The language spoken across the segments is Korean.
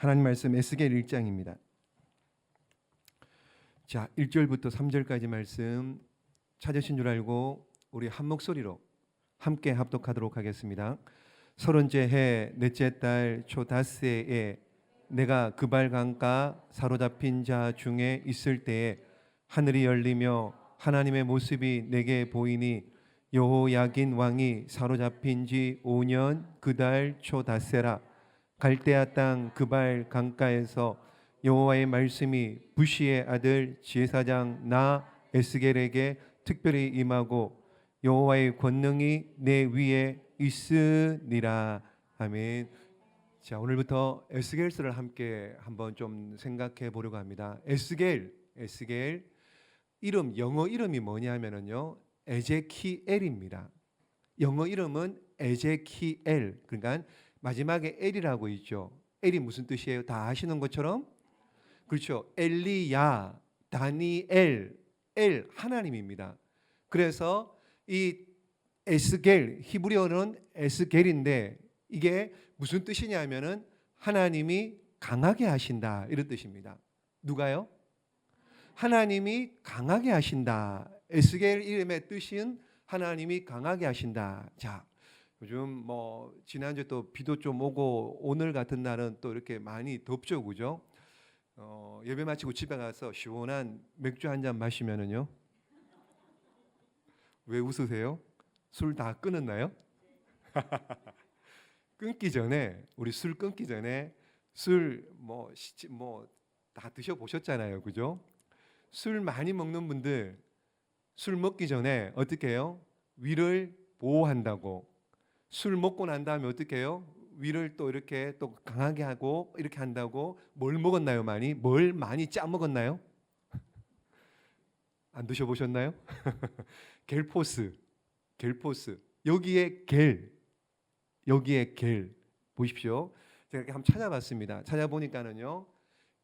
하나님 말씀 에스겔 1장입니다. 자, 1절부터 3절까지 말씀 찾으신 줄 알고 우리 한 목소리로 함께 합독하도록 하겠습니다. 30째 해 넷째 달 초닷새에 내가 그발 강가 사로잡힌 자 중에 있을 때에 하늘이 열리며 하나님의 모습이 내게 보이니 여호야긴 왕이 사로잡힌 지 5년 그달 초닷새라. 갈대아 땅 그발 강가에서 여호와의 말씀이 부시의 아들 지혜사장 나 에스겔에게 특별히 임하고 여호와의 권능이 내 위에 있으니라. 아멘. 자, 오늘부터 에스겔서를 함께 한번 좀 생각해 보려고 합니다. 에스겔 이름, 영어 이름이 뭐냐면요, 에제키엘입니다. 영어 이름은 에제키엘. 그러니까 마지막에 엘이라고 있죠. 엘이 무슨 뜻이에요? 다 아시는 것처럼? 그렇죠. 엘리야, 다니엘, 엘 하나님입니다. 그래서 이 에스겔, 히브리어는 에스겔인데 이게 무슨 뜻이냐면은 하나님이 강하게 하신다, 이런 뜻입니다. 누가요? 하나님이 강하게 하신다. 에스겔 이름의 뜻은 하나님이 강하게 하신다. 자, 요즘 뭐 지난주 또 비도 좀 오고 오늘 같은 날은 또 이렇게 많이 덥죠, 그죠? 예배 마치고 집에 가서 시원한 맥주 한 잔 마시면은요. 왜 웃으세요? 술 다 끊었나요? 끊기 전에, 우리 술 끊기 전에 술 뭐 다 드셔 보셨잖아요, 그죠? 술 많이 먹는 분들 술 먹기 전에 어떻게 해요? 위를 보호한다고. 술 먹고 난 다음에 어떻게 해요? 위를 또 이렇게 또 강하게 하고 이렇게 한다고. 뭘 먹었나요? 뭘 많이 짜 먹었나요? 안 드셔보셨나요? 겔포스. 여기에 겔 보십시오. 제가 이렇게 한번 찾아봤습니다. 찾아보니까는요,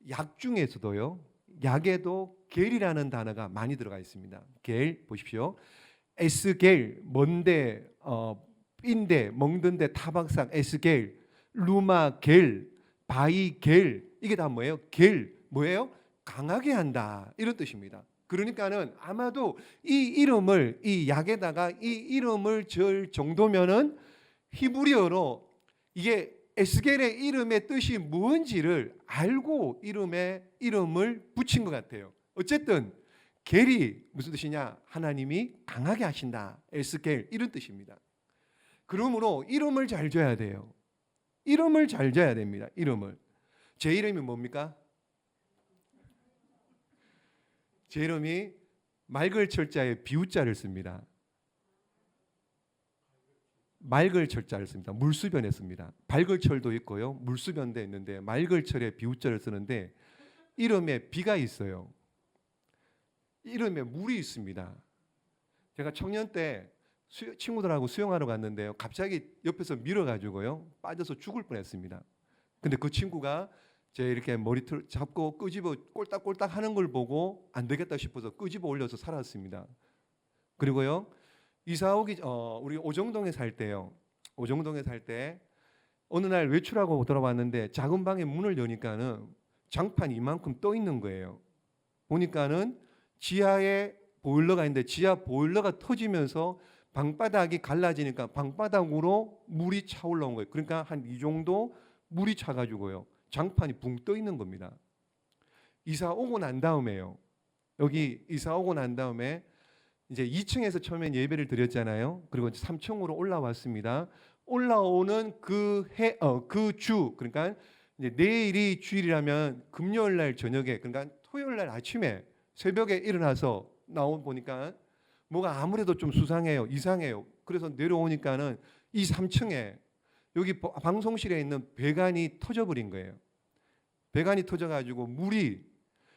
약 중에서도요, 약에도 겔이라는 단어가 많이 들어가 있습니다. 겔 보십시오. 에스겔, 먼데, 삔데, 먹든데, 타박상, 에스겔, 루마 겔, 바이 겔, 이게 다 뭐예요? 겔, 뭐예요? 강하게 한다, 이런 뜻입니다. 그러니까는 아마도 이 약에다가 이 이름을 절 정도면은 히브리어로 이게 에스겔의 이름의 뜻이 뭔지를 알고 이름을 붙인 것 같아요. 어쨌든 겔이 무슨 뜻이냐? 하나님이 강하게 하신다. 에스겔, 이런 뜻입니다. 그러므로 이름을 잘 줘야 돼요. 이름을 잘 줘야 됩니다. 제 이름이 뭡니까? 제 이름이 맑을 철자에 비우자를 씁니다. 맑을 철자를 씁니다. 물수변에 씁니다. 밝을 철도 있고요, 물수변도 있는데 맑을 철에 비우자를 쓰는데 이름에 비가 있어요. 이름에 물이 있습니다. 제가 청년 때 친구들하고 수영하러 갔는데요, 갑자기 옆에서 밀어가지고요 빠져서 죽을 뻔했습니다. 근데 그 친구가 제 이렇게 머리털 잡고 끄집어 꼴딱꼴딱 하는 걸 보고 안 되겠다 싶어서 끄집어 올려서 살았습니다. 그리고요, 이사 오기 우리 오정동에 살 때요, 어느 날 외출하고 돌아왔는데 작은 방에 문을 여니까는 장판이 이만큼 떠 있는 거예요. 보니까는 지하에 보일러가 있는데 지하 보일러가 터지면서 방바닥이 갈라지니까 방바닥으로 물이 차 올라온 거예요. 그러니까 한 이 정도 물이 차가지고요, 장판이 붕 떠 있는 겁니다. 이사 오고 난 다음에요, 여기 이사 오고 난 다음에 이제 2층에서 처음엔 예배를 드렸잖아요. 그리고 3층으로 올라왔습니다. 올라오는 그 주, 그러니까 이제 내일이 주일이라면 금요일 날 저녁에, 그러니까 토요일 날 아침에 새벽에 일어나서 보니까 뭐가 아무래도 좀 수상해요. 이상해요. 그래서 내려오니까는 이 3층에 여기 방송실에 있는 배관이 터져버린 거예요. 배관이 터져가지고 물이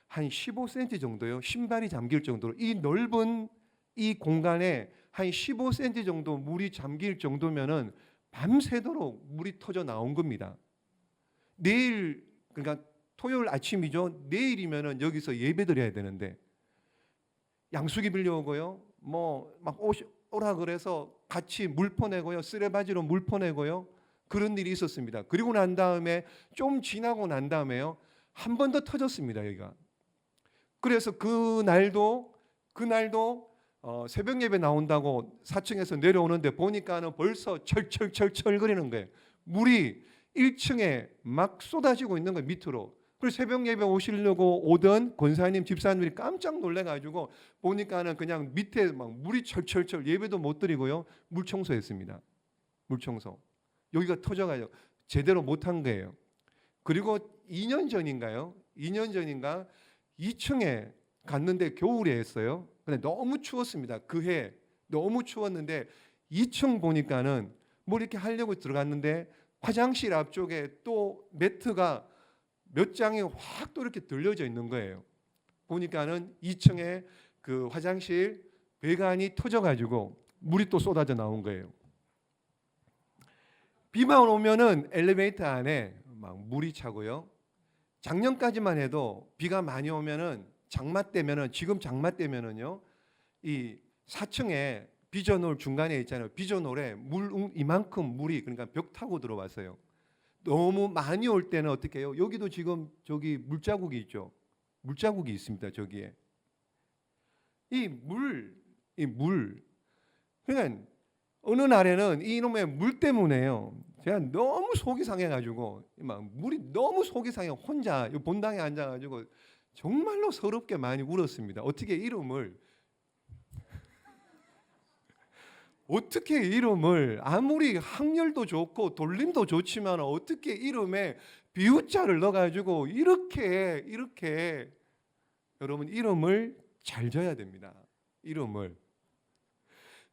한 15cm 정도요, 신발이 잠길 정도로, 이 넓은 이 공간에 한 15cm 정도 물이 잠길 정도면은 밤새도록 물이 터져 나온 겁니다. 내일, 그러니까 토요일 아침이죠. 내일이면은 여기서 예배드려야 되는데 양수기 빌려오고요, 뭐 막 오라 그래서 같이 물 퍼내고요, 쓰레바지로 물 퍼내고요, 그런 일이 있었습니다. 그리고 난 다음에 좀 지나고 난 다음에요, 한 번 더 터졌습니다, 여기가. 그래서 그날도 새벽 예배 나온다고 4층에서 내려오는데 보니까는 벌써 철철철철거리는 거예요. 물이 1층에 막 쏟아지고 있는 거예요, 밑으로. 그래서 새벽 예배 오시려고 오던 권사님, 집사님들이 깜짝 놀래가지고 보니까는 그냥 밑에 막 물이 철철철, 예배도 못 드리고요, 물 청소했습니다. 물 청소. 여기가 터져가지고 제대로 못한 거예요. 그리고 2년 전인가 2층에 갔는데 겨울에 했어요. 근데 너무 추웠습니다. 그 해 너무 추웠는데 2층 보니까는 뭐 이렇게 하려고 들어갔는데 화장실 앞쪽에 또 매트가 몇 장이 확 또 이렇게 들려져 있는 거예요. 보니까는 2층에 그 화장실 배관이 터져가지고 물이 또 쏟아져 나온 거예요. 비만 오면은 엘리베이터 안에 막 물이 차고요. 작년까지만 해도 비가 많이 오면은 장마 때면은, 지금 장마 때면은요, 이 4층에 비전홀 중간에 있잖아요. 비전홀에 물 이만큼 물이, 그러니까 벽 타고 들어왔어요. 너무 많이 올 때는 어떻게 해요? 여기도 지금 저기 물자국이 있죠. 물자국이 있습니다. 저기에 이 물. 그러니까 어느 날에는 이놈의 물 때문에요, 제가 너무 속이 상해가지고 막 물이 너무 속이 상해 혼자 본당에 앉아가지고 정말로 서럽게 많이 울었습니다. 어떻게 이름을 아무리 확률도 좋고 돌림도 좋지만 어떻게 이름에 비유자를 넣어가지고 이렇게 여러분, 이름을 잘 져야 됩니다. 이름을.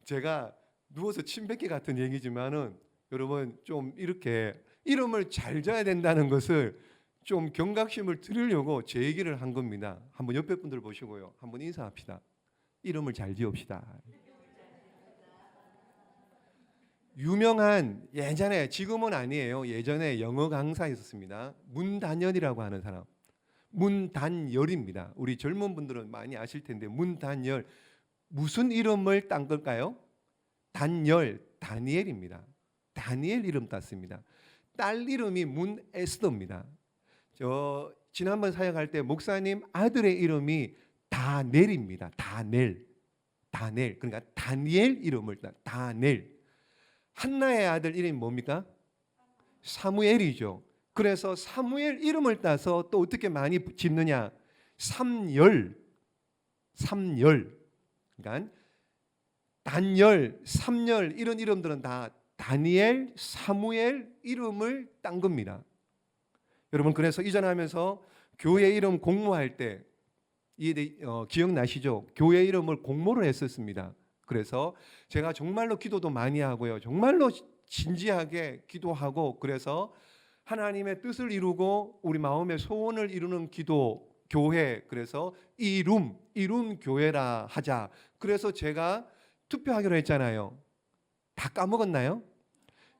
제가 누워서 침 뱉기 같은 얘기지만은 여러분, 좀 이렇게 이름을 잘 져야 된다는 것을 좀 경각심을 드리려고 제 얘기를 한 겁니다. 한번 옆에 분들 보시고요, 한번 인사합시다. 이름을 잘 지읍시다. 유명한, 예전에, 지금은 아니에요, 예전에 영어 강사 있었습니다. 문단열이라고 하는 사람. 문단열입니다. 우리 젊은 분들은 많이 아실 텐데, 문단열. 무슨 이름을 딴 걸까요? 단열, 다니엘입니다. 다니엘 이름 땄습니다. 딸 이름이 문에스더입니다. 저 지난번 사역할 때 목사님 아들의 이름이 다넬입니다. 다넬. 그러니까 다니엘 이름을 따. 다넬. 한나의 아들 이름이 뭡니까? 사무엘이죠. 그래서 사무엘 이름을 따서 또 어떻게 많이 짓느냐? 삼열. 그러니까 단열, 삼열, 이런 이름들은 다 다니엘, 사무엘 이름을 딴 겁니다. 여러분, 그래서 이전하면서 교회 이름 공모할 때 기억나시죠? 교회 이름을 공모를 했었습니다. 그래서 제가 정말로 기도도 많이 하고요, 정말로 진지하게 기도하고, 그래서 하나님의 뜻을 이루고 우리 마음의 소원을 이루는 기도 교회, 그래서 이룸 교회라 하자. 그래서 제가 투표하기로 했잖아요. 다 까먹었나요?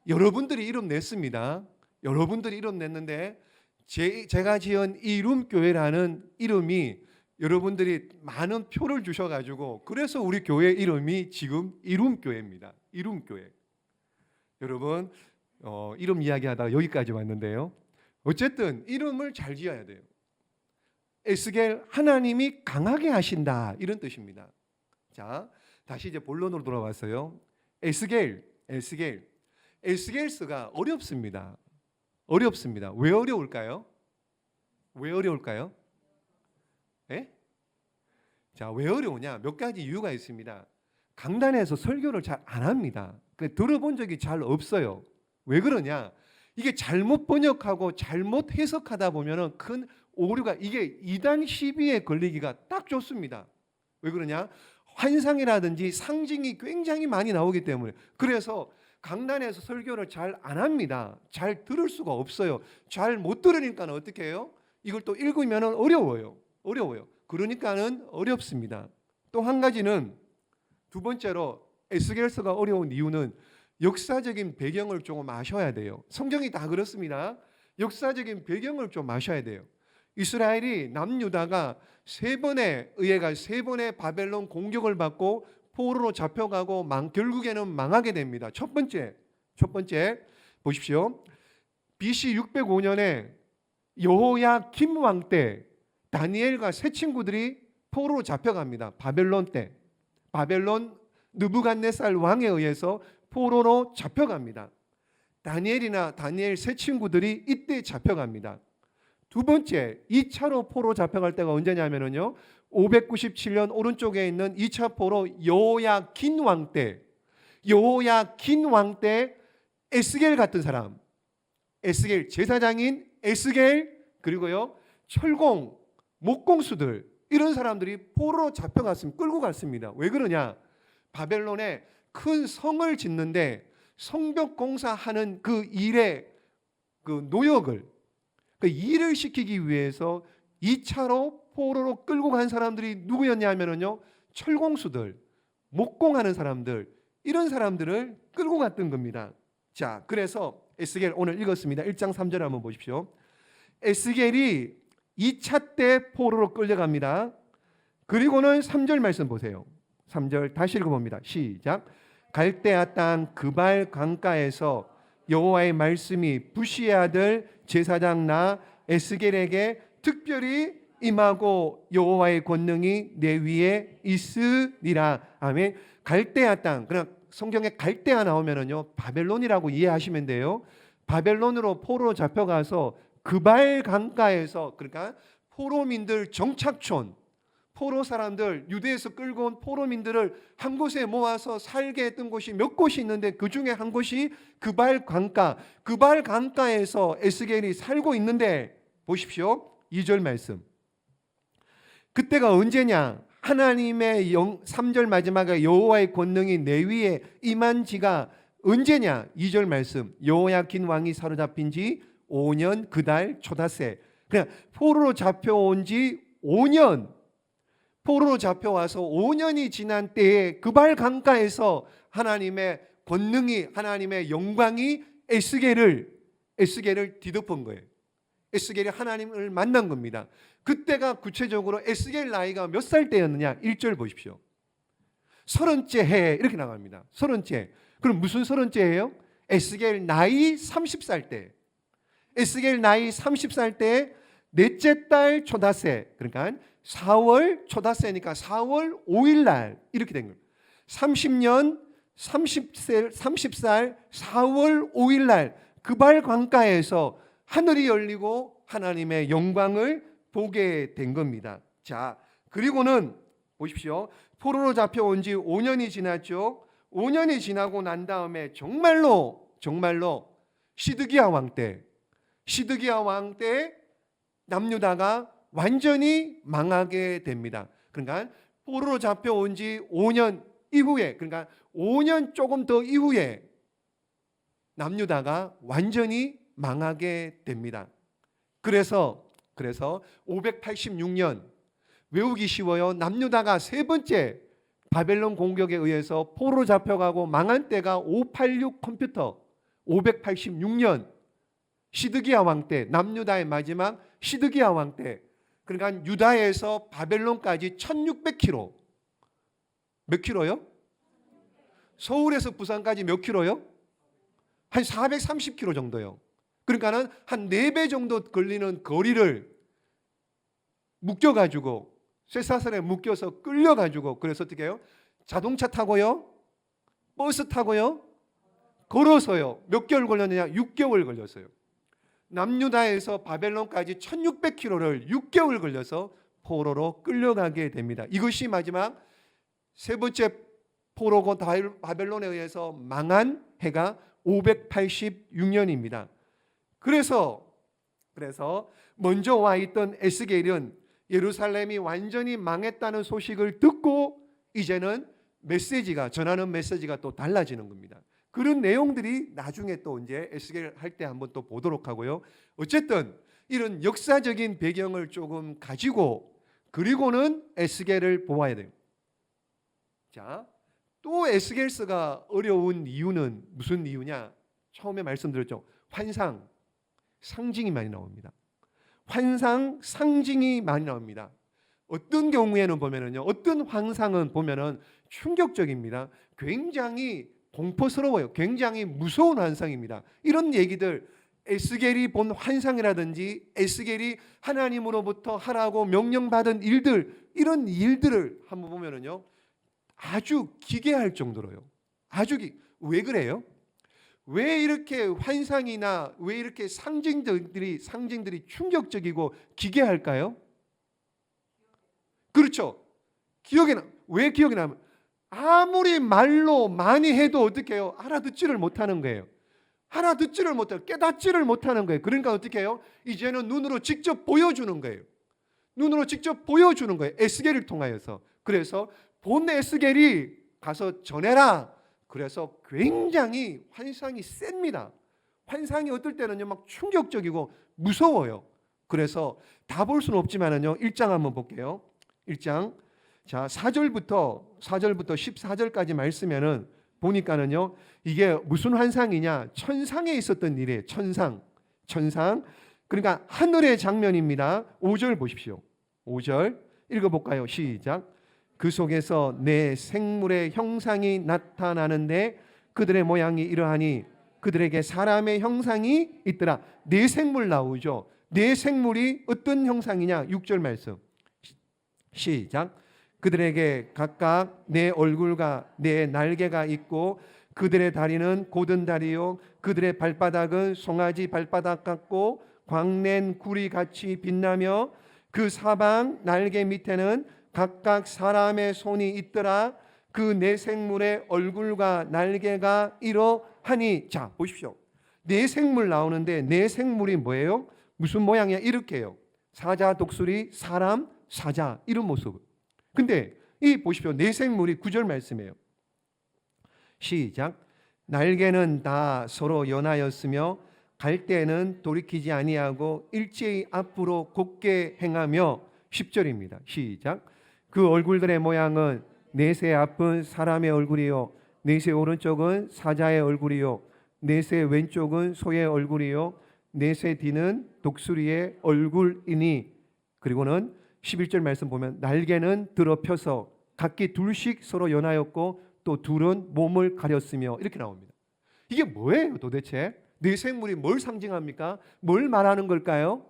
여러분들이 이름 냈습니다. 여러분들이 이름 냈는데 제가 지은 이룸 교회라는 이름이 여러분들이 많은 표를 주셔가지고, 그래서 우리 교회 이름이 지금 이룸 교회입니다. 이룸 교회. 여러분, 이름 이야기하다가 여기까지 왔는데요, 어쨌든 이름을 잘 지어야 돼요. 에스겔, 하나님이 강하게 하신다, 이런 뜻입니다. 자, 다시 이제 본론으로 돌아왔어요. 에스겔서가 어렵습니다. 왜 어려울까요? 예? 자, 왜 어려우냐? 몇 가지 이유가 있습니다. 강단에서 설교를 잘 안 합니다. 들어본 적이 잘 없어요. 왜 그러냐? 이게 잘못 번역하고 잘못 해석하다 보면은 큰 오류가, 이게 이단 시비에 걸리기가 딱 좋습니다. 왜 그러냐? 환상이라든지 상징이 굉장히 많이 나오기 때문에. 그래서 강단에서 설교를 잘 안 합니다. 잘 들을 수가 없어요. 잘 못 들으니까 어떻게 해요? 이걸 또 읽으면 어려워요. 그러니까는 어렵습니다. 또 한 가지는, 두 번째로 에스겔서가 어려운 이유는 역사적인 배경을 조금 아셔야 돼요. 성경이 다 그렇습니다. 역사적인 배경을 좀 아셔야 돼요. 이스라엘이 남유다가 세 번의 바벨론 공격을 받고 포로로 잡혀가고 결국에는 망하게 됩니다. 첫 번째, 보십시오. BC 605년에 여호야김 왕 때 다니엘과 세 친구들이 포로로 잡혀갑니다. 바벨론 때. 바벨론 느부갓네살 왕에 의해서 포로로 잡혀갑니다. 다니엘이나 다니엘 세 친구들이 이때 잡혀갑니다. 두 번째 2차로 포로 잡혀갈 때가 언제냐면요, 597년 오른쪽에 있는 2차 포로 여호야긴 왕 때, 여호야긴 왕 때 에스겔 같은 사람, 에스겔 제사장인 에스겔, 그리고요 철공 목공수들, 이런 사람들이 포로로 잡혀갔습니다. 끌고 갔습니다. 왜 그러냐? 바벨론에 큰 성을 짓는데 성벽 공사하는 그 일의 그 노역을, 그 일을 시키기 위해서 2차로 포로로 끌고 간 사람들이 누구였냐면요, 철공수들, 목공하는 사람들, 이런 사람들을 끌고 갔던 겁니다. 자, 그래서 에스겔 오늘 읽었습니다. 1장 3절 한번 보십시오. 에스겔이 2차 때 포로로 끌려갑니다. 그리고는 3절 말씀 보세요. 3절 다시 읽어봅니다. 시작. 갈대아 땅 그발 강가에서 여호와의 말씀이 부시의 아들 제사장 나 에스겔에게 특별히 임하고 여호와의 권능이 내 위에 있으리라. 아멘. 갈대아 땅, 그냥 성경에 갈대아 나오면은요 바벨론이라고 이해하시면 돼요. 바벨론으로 포로로 잡혀가서 그발 강가에서, 그러니까 포로민들 정착촌, 포로 사람들, 유대에서 끌고 온 포로민들을 한 곳에 모아서 살게 했던 곳이 몇 곳이 있는데 그 중에 한 곳이 그발 강가, 그발 강가에서 에스겔이 살고 있는데 보십시오. 2절 말씀. 그때가 언제냐? 하나님의 3절 마지막에 여호와의 권능이 내 위에 임한 지가 언제냐? 2절 말씀. 여호야긴 왕이 사로잡힌 지 5년 그달 초닷새. 그냥 포로로 잡혀온 지 5년, 포로로 잡혀와서 5년이 지난 때에 그발 강가에서 하나님의 권능이, 하나님의 영광이 에스겔을 뒤덮은 거예요. 에스겔이 하나님을 만난 겁니다. 그때가 구체적으로 에스겔 나이가 몇 살 때였느냐? 1절 보십시오. 30째 해, 이렇게 나갑니다. 30째. 그럼 무슨 30째예요? 에스겔 나이 30살 때. 에스겔 나이 30살 때 넷째 달 초닷새, 그러니까 4월 초닷새니까 4월 5일 날 이렇게 된 거예요. 30년 30살 4월 5일 날 그발 강가에서 하늘이 열리고 하나님의 영광을 보게 된 겁니다. 자, 그리고는 보십시오. 포로로 잡혀온 지 5년이 지났죠. 5년이 지나고 난 다음에 정말로 시드기야 왕 때 남유다가 완전히 망하게 됩니다. 그러니까 포로로 잡혀온 지 5년 이후에, 그러니까 5년 조금 더 이후에 남유다가 완전히 망하게 됩니다. 그래서 586년, 외우기 쉬워요. 남유다가 세 번째 바벨론 공격에 의해서 포로로 잡혀가고 망한 때가 586 컴퓨터, 586년 시드기야 왕 때, 남유다의 마지막 시드기야 왕 때. 그러니까 유다에서 바벨론까지 1600km. 몇 킬로요? 서울에서 부산까지 몇 킬로요? 한 430km 정도요. 그러니까는 한 4배 정도 걸리는 거리를 묶여가지고, 쇠사슬에 묶여서 끌려가지고, 그래서 어떻게 해요? 자동차 타고요, 버스 타고요, 걸어서요. 몇 개월 걸렸느냐? 6개월 걸렸어요. 남유다에서 바벨론까지 1600km를 6개월 걸려서 포로로 끌려가게 됩니다. 이것이 마지막 세 번째 포로고 바벨론에 의해서 망한 해가 586년입니다. 그래서 먼저 와 있던 에스겔은 예루살렘이 완전히 망했다는 소식을 듣고 이제는 전하는 메시지가 또 달라지는 겁니다. 그런 내용들이 나중에 또 이제 에스겔 할 때 한번 또 보도록 하고요. 어쨌든 이런 역사적인 배경을 조금 가지고 그리고는 에스겔을 보아야 돼요. 자, 또 에스겔서가 어려운 이유는 무슨 이유냐? 처음에 말씀드렸죠. 환상, 상징이 많이 나옵니다. 환상, 상징이 많이 나옵니다. 어떤 경우에는 보면은요, 어떤 환상은 보면은 충격적입니다. 굉장히 공포스러워요. 굉장히 무서운 환상입니다. 이런 얘기들 에스겔이 본 환상이라든지 에스겔이 하나님으로부터 하라고 명령받은 일들, 이런 일들을 한번 보면은요 아주 기괴할 정도로요. 왜 그래요? 왜 이렇게 환상이나 왜 이렇게 상징들이 충격적이고 기괴할까요? 그렇죠. 왜 기억이 나면 아무리 말로 많이 해도 어떻게 해요? 알아듣지를 못하는 거예요. 알아듣지를 못해요. 깨닫지를 못하는 거예요. 그러니까 어떻게 해요? 이제는 눈으로 직접 보여주는 거예요. 눈으로 직접 보여주는 거예요. 에스겔을 통하여서. 그래서 본 에스겔이 가서 전해라. 그래서 굉장히 환상이 셉니다. 환상이 어떨 때는요 막 충격적이고 무서워요. 그래서 다 볼 수는 없지만은요 1장 한번 볼게요. 1장 자 4절부터 14절까지 말씀에는 보니까는요 이게 무슨 환상이냐, 천상에 있었던 일이에요. 천상. 그러니까 하늘의 장면입니다. 5절 보십시오. 5절 읽어볼까요? 시작. 그 속에서 내 생물의 형상이 나타나는데 그들의 모양이 이러하니 그들에게 사람의 형상이 있더라. 내 생물 나오죠. 내 생물이 어떤 형상이냐? 6절 말씀 시작. 그들에게 각각 내 얼굴과 내 날개가 있고 그들의 다리는 곧은 다리요 그들의 발바닥은 송아지 발바닥 같고 광낸 구리 같이 빛나며 그 사방 날개 밑에는 각각 사람의 손이 있더라. 그 네 생물의 얼굴과 날개가 이러하니. 자 보십시오. 네 생물 나오는데 네 생물이 뭐예요? 무슨 모양이야? 이렇게요. 사자, 독수리, 사람, 사자 이런 모습. 근데 이 보십시오. 네 생물이 9절 말씀이에요. 시작. 날개는 다 서로 연하였으며 갈 때는 돌이키지 아니하고 일제히 앞으로 곧게 행하며 10절입니다. 시작. 그 얼굴들의 모양은 넷의 앞은 사람의 얼굴이요 넷의 오른쪽은 사자의 얼굴이요 넷의 왼쪽은 소의 얼굴이요 넷의 뒤는 독수리의 얼굴이니. 그리고는 11절 말씀 보면 날개는 들어 펴서 각기 둘씩 서로 연하였고 또 둘은 몸을 가렸으며 이렇게 나옵니다. 이게 뭐예요 도대체? 네 생물이 뭘 상징합니까? 뭘 말하는 걸까요?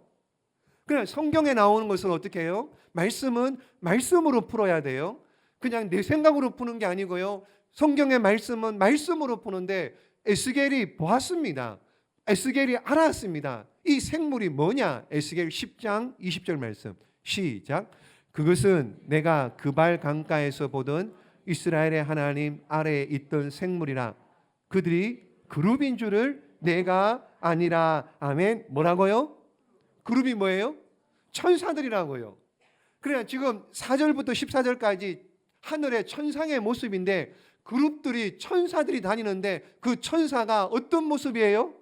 그냥 성경에 나오는 것은 어떻게 해요? 말씀은 말씀으로 풀어야 돼요. 그냥 내 생각으로 푸는 게 아니고요. 성경의 말씀은 말씀으로 푸는데 에스겔이 보았습니다. 에스겔이 알았습니다. 이 생물이 뭐냐? 에스겔 10장 20절 말씀 시작. 그것은 내가 그발 강가에서 보던 이스라엘의 하나님 아래에 있던 생물이라. 그들이 그룹인 줄을 내가 아니라. 아멘. 뭐라고요? 그룹이 뭐예요? 천사들이라고요. 그러니까 지금 4절부터 14절까지 하늘의 천상의 모습인데 그룹들이 천사들이 다니는데 그 천사가 어떤 모습이에요?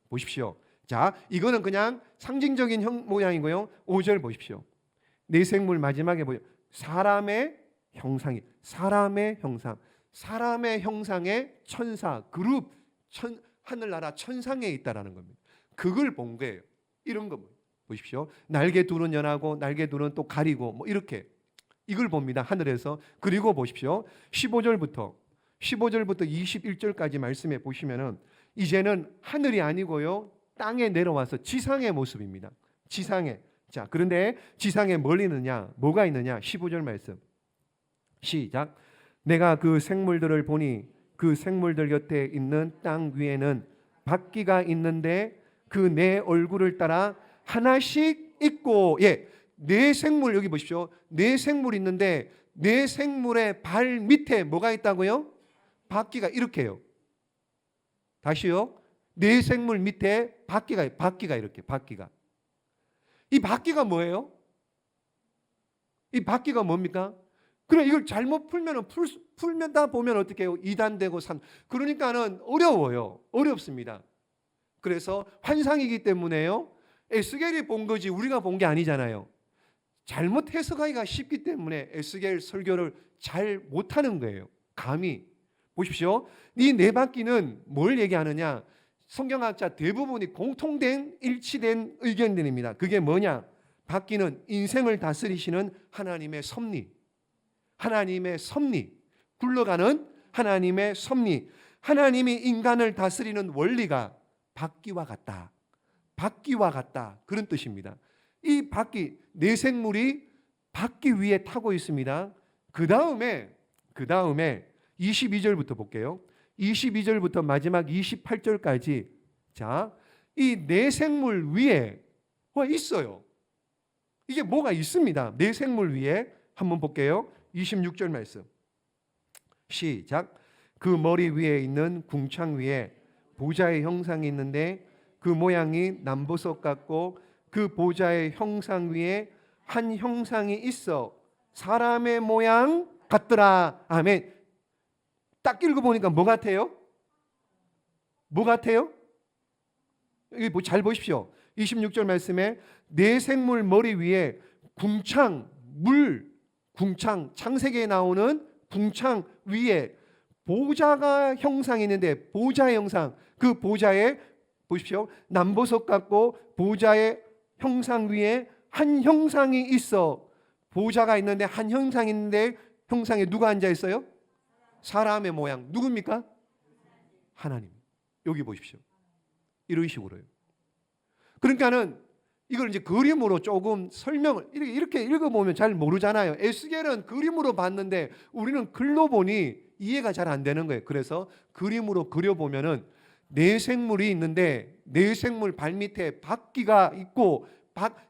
보십시오. 자, 이거는 그냥 상징적인 모양이고요. 5절 보십시오. 네 생물 마지막에 보여. 사람의 형상이 사람의 형상의 천사 그룹 하늘나라 천상에 있다라는 겁니다. 그걸 본 거예요. 이런 거 보십시오. 날개 둘은 연하고 날개 둘은 또 가리고 뭐 이렇게 이걸 봅니다. 하늘에서. 그리고 보십시오. 15절부터 21절까지 말씀해 보시면은 이제는 하늘이 아니고요. 땅에 내려와서 지상의 모습입니다. 지상에. 자, 그런데 지상에 뭘 있느냐? 뭐가 있느냐? 15절 말씀. 시작. 내가 그 생물들을 보니 그 생물들 곁에 있는 땅 위에는 바퀴가 있는데 그 네 얼굴을 따라 하나씩 있고, 네 생물 여기 보십시오. 네 생물 있는데 네 생물의 발 밑에 뭐가 있다고요? 바퀴가 이렇게요. 다시요. 네 생물 밑에 바퀴가 이렇게 바퀴가. 이 바퀴가 뭐예요? 이 바퀴가 뭡니까? 그래 이걸 잘못 풀면다 보면 어떻게 해요? 2단 되고 3. 그러니까는 어려워요. 어렵습니다. 그래서 환상이기 때문에요. 에스겔이 본 거지 우리가 본 게 아니잖아요. 잘못 해석하기가 쉽기 때문에 에스겔 설교를 잘 못하는 거예요. 감히 보십시오. 이 네 바퀴는 뭘 얘기하느냐? 성경학자 대부분이 공통된 일치된 의견들입니다. 그게 뭐냐? 바퀴는 인생을 다스리시는 하나님의 섭리, 굴러가는 하나님의 섭리, 하나님이 인간을 다스리는 원리가 바퀴와 같다. 바퀴와 같다. 그런 뜻입니다. 이 바퀴, 내 생물이 바퀴 위에 타고 있습니다. 그 다음에 22절부터 볼게요. 22절부터 마지막 28절까지 자, 이 내 생물 위에 뭐가 있어요. 이게 뭐가 있습니다. 내 생물 위에 한번 볼게요. 26절 말씀 시작. 그 머리 위에 있는 궁창 위에 보좌의 형상이 있는데 그 모양이 남보석 같고 그 보좌의 형상 위에 한 형상이 있어 사람의 모양 같더라. 아멘. 딱 읽어보니까 뭐 같아요? 뭐 같아요? 여기 잘 보십시오. 26절 말씀에 내 생물 머리 위에 궁창, 궁창, 창세기에 나오는 궁창 위에 보좌가 형상이 있는데 보좌의 형상, 그 보좌에 보십시오. 남보석 같고 보좌의 형상 위에 한 형상이 있어. 보좌가 있는데 한 형상이 있는데 형상에 누가 앉아 있어요? 사람의 모양. 누굽니까? 하나님. 여기 보십시오. 이런 식으로요. 그러니까는 이걸 이제 그림으로 조금 설명을 이렇게 읽어보면 잘 모르잖아요. 에스겔은 그림으로 봤는데 우리는 글로 보니 이해가 잘 안 되는 거예요. 그래서 그림으로 그려보면은 내 생물이 있는데 내 생물 발밑에 바퀴가 있고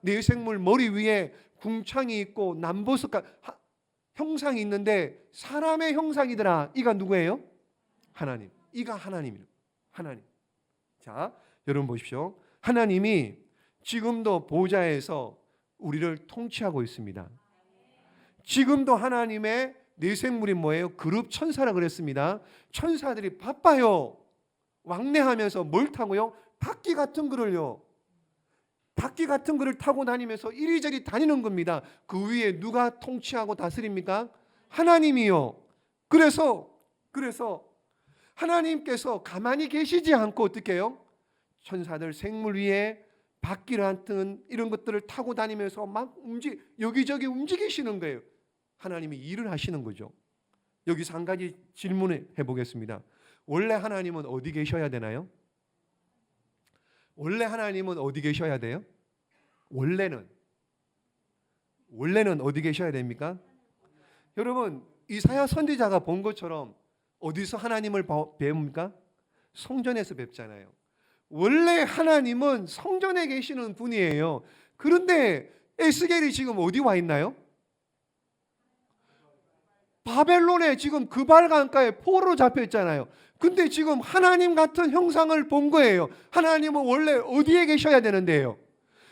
내 생물 머리 위에 궁창이 있고 남보석 형상이 있는데 사람의 형상이더라. 이가 누구예요? 하나님. 이가 하나님이에요. 하나님. 자, 여러분 보십시오. 하나님이 지금도 보좌에서 우리를 통치하고 있습니다. 지금도 하나님의 내 생물이 뭐예요? 그룹 천사라 그랬습니다. 천사들이 바빠요. 왕래하면서 뭘 타고요? 바퀴 같은 거를요. 바퀴 같은 거를 타고 다니면서 이리저리 다니는 겁니다. 그 위에 누가 통치하고 다스립니까? 하나님이요. 그래서 하나님께서 가만히 계시지 않고 어떻게 해요? 천사들 생물 위에 바퀴 같은 이런 것들을 타고 다니면서 막 여기저기 움직이시는 거예요. 하나님이 일을 하시는 거죠. 여기서 한 가지 질문을 해보겠습니다. 원래 하나님은 어디 계셔야 되나요? 원래 하나님은 어디 계셔야 돼요? 원래는 어디 계셔야 됩니까? 여러분 이사야 선지자가 본 것처럼 어디서 하나님을 배웁니까? 성전에서 뵙잖아요. 원래 하나님은 성전에 계시는 분이에요. 그런데 에스겔이 지금 어디 와 있나요? 바벨론에 지금 그발 강가에 포로로 잡혀 있잖아요. 근데 지금 하나님 같은 형상을 본 거예요. 하나님은 원래 어디에 계셔야 되는데요?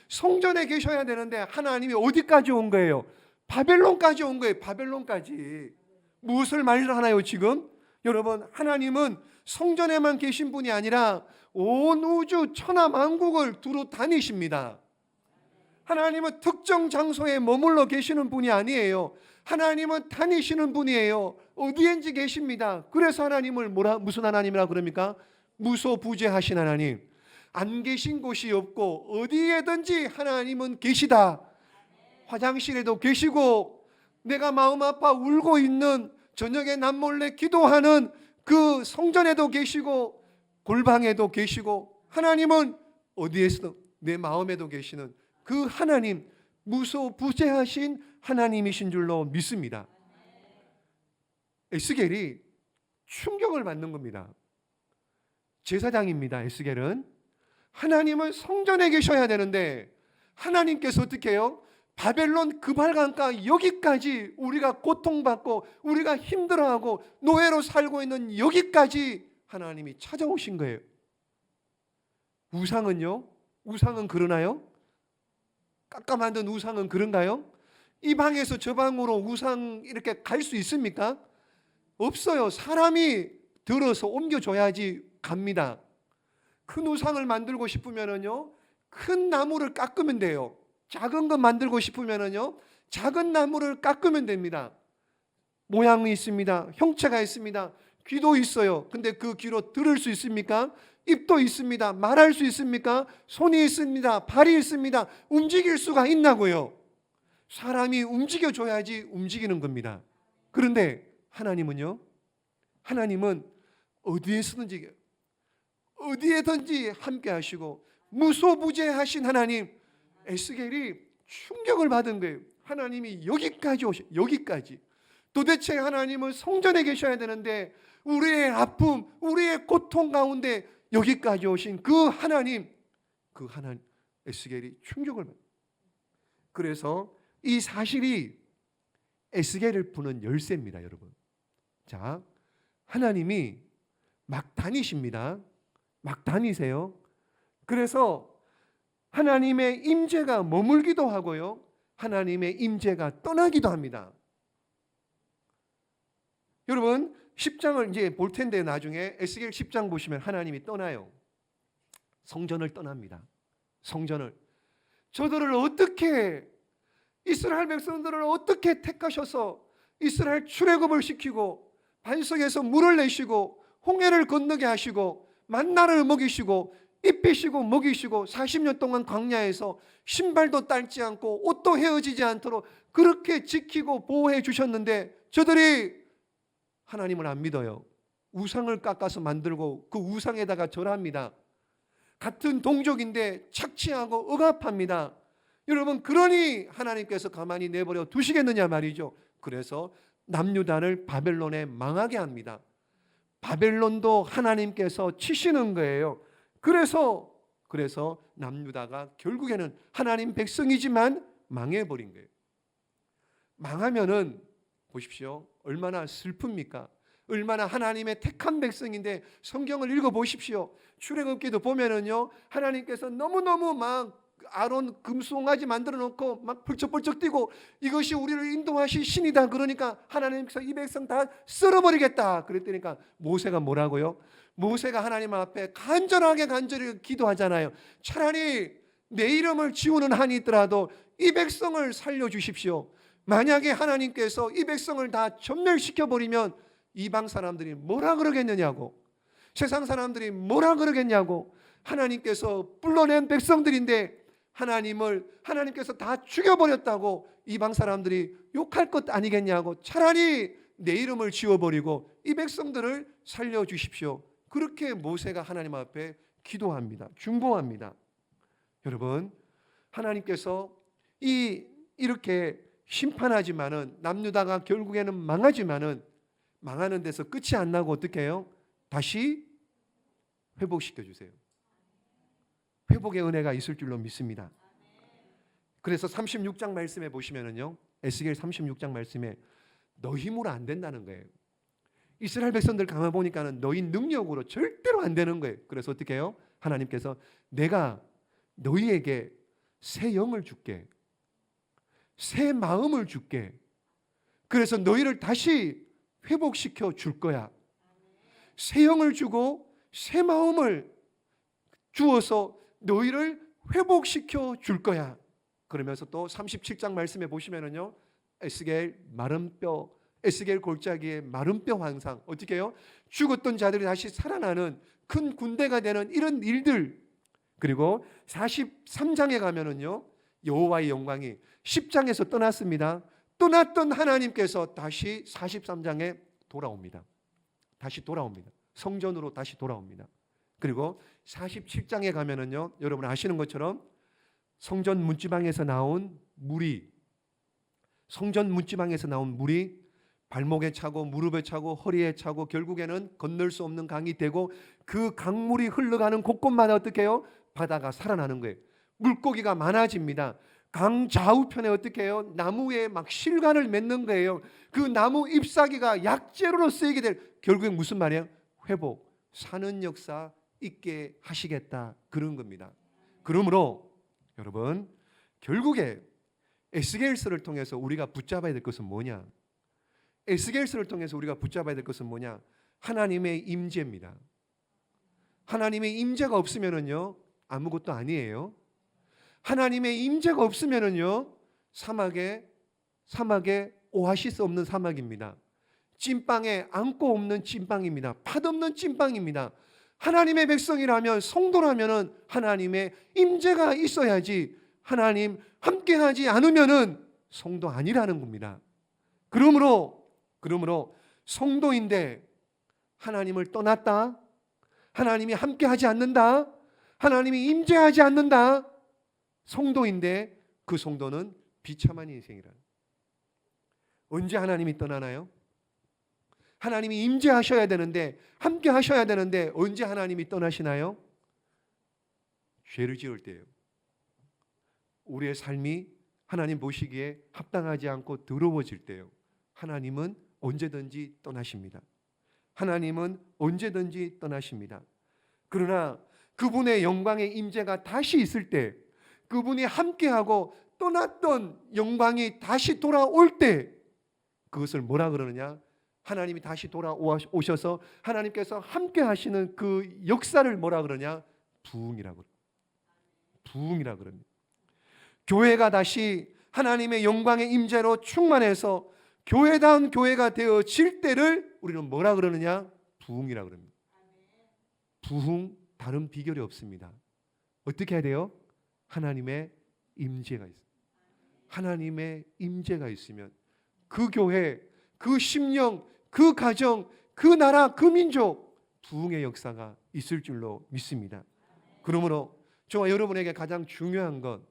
성전에 계셔야 되는데 하나님이 어디까지 온 거예요? 바벨론까지 온 거예요. 바벨론까지. 무엇을 말하나요 지금? 여러분 하나님은 성전에만 계신 분이 아니라 온 우주 천하만국을 두루 다니십니다. 하나님은 특정 장소에 머물러 계시는 분이 아니에요. 하나님은 다니시는 분이에요. 어디엔지 계십니다. 그래서 하나님을 무슨 하나님이라 그럽니까? 무소부재하신 하나님. 안 계신 곳이 없고 어디에든지 하나님은 계시다. 화장실에도 계시고 내가 마음 아파 울고 있는 저녁에 남몰래 기도하는 그 성전에도 계시고 골방에도 계시고 하나님은 어디에서도 내 마음에도 계시는 그 하나님, 무소부재하신 하나님이신 줄로 믿습니다. 에스겔이 충격을 받는 겁니다. 제사장입니다. 에스겔은 하나님은 성전에 계셔야 되는데 하나님께서 어떻게 해요? 바벨론 그발강가 여기까지 우리가 고통받고 우리가 힘들어하고 노예로 살고 있는 여기까지 하나님이 찾아오신 거예요. 우상은요? 우상은 그러나요? 깎아 만든 우상은 그런가요? 이 방에서 저 방으로 우상 이렇게 갈 수 있습니까? 없어요. 사람이 들어서 옮겨줘야지 갑니다. 큰 우상을 만들고 싶으면은요, 큰 나무를 깎으면 돼요. 작은 거 만들고 싶으면은요, 작은 나무를 깎으면 됩니다. 모양이 있습니다. 형체가 있습니다. 귀도 있어요. 근데 그 귀로 들을 수 있습니까? 입도 있습니다. 말할 수 있습니까? 손이 있습니다. 발이 있습니다. 움직일 수가 있나고요. 사람이 움직여줘야지 움직이는 겁니다. 그런데 하나님은요, 하나님은 어디에든지 함께 하시고 무소부재하신 하나님. 에스겔이 충격을 받은 거예요. 하나님이 여기까지. 도대체 하나님은 성전에 계셔야 되는데 우리의 아픔, 우리의 고통 가운데 여기까지 오신 그 하나님, 에스겔이 충격을 받아요. 그래서 이 사실이 에스겔을 푸는 열쇠입니다, 여러분. 자, 하나님이 막 다니십니다. 막 다니세요. 그래서 하나님의 임재가 머물기도 하고요, 하나님의 임재가 떠나기도 합니다. 여러분 10장을 이제 볼 텐데, 나중에 에스겔 10장 보시면 하나님이 떠나요. 성전을 떠납니다. 성전을. 저들을 어떻게, 이스라엘 백성들을 어떻게 택하셔서 이스라엘 출애굽을 시키고 반석에서 물을 내시고 홍해를 건너게 하시고 만나를 먹이시고 입히시고 먹이시고 40년 동안 광야에서 신발도 딸지 않고 옷도 헤어지지 않도록 그렇게 지키고 보호해 주셨는데, 저들이 하나님을 안 믿어요. 우상을 깎아서 만들고 그 우상에다가 절합니다. 같은 동족인데 착취하고 억압합니다. 여러분, 그러니 하나님께서 가만히 내버려 두시겠느냐 말이죠. 그래서 남유다를 바벨론에 망하게 합니다. 바벨론도 하나님께서 치시는 거예요. 그래서 남유다가 결국에는 하나님 백성이지만 망해버린 거예요. 망하면은 보십시오, 얼마나 슬픕니까? 얼마나 하나님의 택한 백성인데, 성경을 읽어보십시오. 출애굽기도 보면은요, 하나님께서 너무너무 막 아론 금송아지 만들어 놓고 막 펄쩍펄쩍 뛰고 이것이 우리를 인도하실 신이다. 그러니까 하나님께서 이 백성 다 썰어버리겠다 그랬더니까 모세가 뭐라고요? 모세가 하나님 앞에 간절히 기도하잖아요. 차라리 내 이름을 지우는 한이 있더라도 이 백성을 살려주십시오. 만약에 하나님께서 이 백성을 다 전멸시켜버리면 이방 사람들이 뭐라 그러겠느냐고, 세상 사람들이 뭐라 그러겠냐고, 하나님께서 불러낸 백성들인데 하나님께서 다 죽여버렸다고 이방 사람들이 욕할 것 아니겠냐고, 차라리 내 이름을 지워버리고 이 백성들을 살려주십시오. 그렇게 모세가 하나님 앞에 기도합니다. 중보합니다. 여러분, 하나님께서 이렇게 심판하지만은, 남유다가 결국에는 망하지만은, 망하는 데서 끝이 안 나고 어떻게 해요? 다시 회복시켜 주세요. 회복의 은혜가 있을 줄로 믿습니다. 그래서 36장 말씀에 보시면은요, 에스겔 36장 말씀에 너 힘으로 안 된다는 거예요. 이스라엘 백성들 가만 보니까는 너희 능력으로 절대로 안 되는 거예요. 그래서 어떻게 해요? 하나님께서 내가 너희에게 새 영을 줄게, 새 마음을 줄게. 그래서 너희를 다시 회복시켜 줄 거야. 새 영을 주고 새 마음을 주어서 너희를 회복시켜 줄 거야. 그러면서 또 37장 말씀에 보시면은요, 에스겔 골짜기의 마른 뼈 환상, 어떻게 해요? 죽었던 자들이 다시 살아나는 큰 군대가 되는 이런 일들. 그리고 43장에 가면은요, 여호와의 영광이 10장에서 떠났습니다. 떠났던 하나님께서 다시 43장에 돌아옵니다. 다시 돌아옵니다. 성전으로 다시 돌아옵니다. 그리고 47장에 가면은요, 여러분 아시는 것처럼 성전 문지방에서 나온 물이 발목에 차고 무릎에 차고 허리에 차고 결국에는 건널 수 없는 강이 되고, 그 강물이 흘러가는 곳곳마다 어떻게 해요? 바다가 살아나는 거예요. 물고기가 많아집니다. 강 좌우편에 어떻게 해요? 나무에 막 실관을 맺는 거예요. 그 나무 잎사귀가 약재료로 쓰이게 될, 결국엔 무슨 말이에요? 회복, 사는 역사 있게 하시겠다, 그런 겁니다. 그러므로 여러분, 결국에 에스겔서를 통해서 우리가 붙잡아야 될 것은 뭐냐? 에스겔서를 통해서 우리가 붙잡아야 될 것은 뭐냐? 하나님의 임재입니다. 하나님의 임재가 없으면은요, 아무것도 아니에요. 하나님의 임재가 없으면은요, 사막에 오아시스 없는 사막입니다. 찐빵에 안고 없는 찐빵입니다. 팥 없는 찐빵입니다. 하나님의 백성이라면, 성도라면은 하나님의 임재가 있어야지, 하나님 함께하지 않으면은 성도 아니라는 겁니다. 그러므로 성도인데 하나님을 떠났다, 하나님이 함께하지 않는다, 하나님이 임재하지 않는다 성도인데 그 성도는 비참한 인생이라. 언제 하나님이 떠나나요? 하나님이 임재하셔야 되는데, 함께 하셔야 되는데 언제 하나님이 떠나시나요? 죄를 지을 때예요. 우리의 삶이 하나님 보시기에 합당하지 않고 더러워질 때요, 하나님은 언제든지 떠나십니다. 하나님은 언제든지 떠나십니다. 그러나 그분의 영광의 임재가 다시 있을 때, 그분이 함께하고 떠났던 영광이 다시 돌아올 때, 그것을 뭐라 그러느냐? 하나님이 다시 돌아오셔서 하나님께서 함께 하시는 그 역사를 뭐라 그러냐? 부흥이라고 그래요. 부흥이라고 그럽니다. 교회가 다시 하나님의 영광의 임재로 충만해서 교회다운 교회가 되어질 때를 우리는 뭐라 그러느냐? 부흥이라고 그럽니다. 부흥, 다른 비결이 없습니다. 어떻게 해야 돼요? 하나님의 임재가 있어요. 하나님의 임재가 있으면 그 교회, 그 심령, 그 가정, 그 나라, 그 민족 부흥의 역사가 있을 줄로 믿습니다. 그러므로 저와 여러분에게 가장 중요한 것,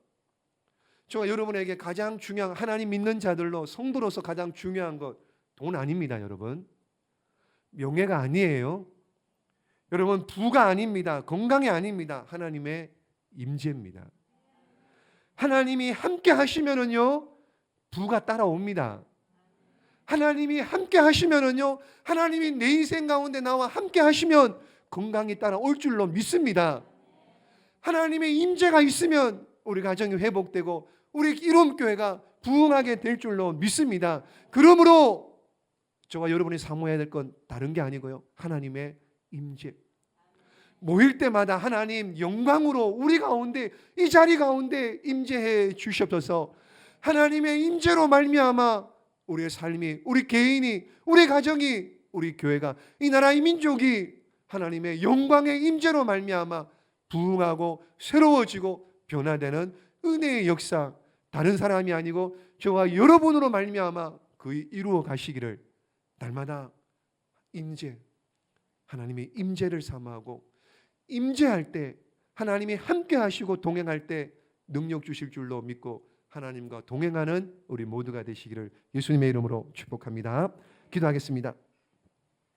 저와 여러분에게 가장 중요한, 하나님 믿는 자들로 성도로서 가장 중요한 것, 돈 아닙니다. 여러분, 명예가 아니에요. 여러분, 부가 아닙니다. 건강이 아닙니다. 하나님의 임재입니다. 하나님이 함께 하시면은요, 부가 따라옵니다. 하나님이 함께 하시면은요, 하나님이 내 인생 가운데 나와 함께 하시면 건강이 따라올 줄로 믿습니다. 하나님의 임재가 있으면 우리 가정이 회복되고 우리 이롬교회가 부흥하게 될 줄로 믿습니다. 그러므로 저와 여러분이 사모해야 될 건 다른 게 아니고요, 하나님의 임재. 모일 때마다 하나님 영광으로 우리 가운데, 이 자리 가운데 임재해 주시옵소서. 하나님의 임재로 말미암아 우리의 삶이, 우리 개인이, 우리 가정이, 우리 교회가, 이 나라의 민족이 하나님의 영광의 임재로 말미암아 부흥하고 새로워지고 변화되는 은혜의 역사, 다른 사람이 아니고 저와 여러분으로 말미암아 그 이루어 가시기를 날마다 임재, 하나님의 임재를 사모하고, 임재할 때 하나님이 함께 하시고 동행할 때 능력 주실 줄로 믿고 하나님과 동행하는 우리 모두가 되시기를 예수님의 이름으로 축복합니다. 기도하겠습니다.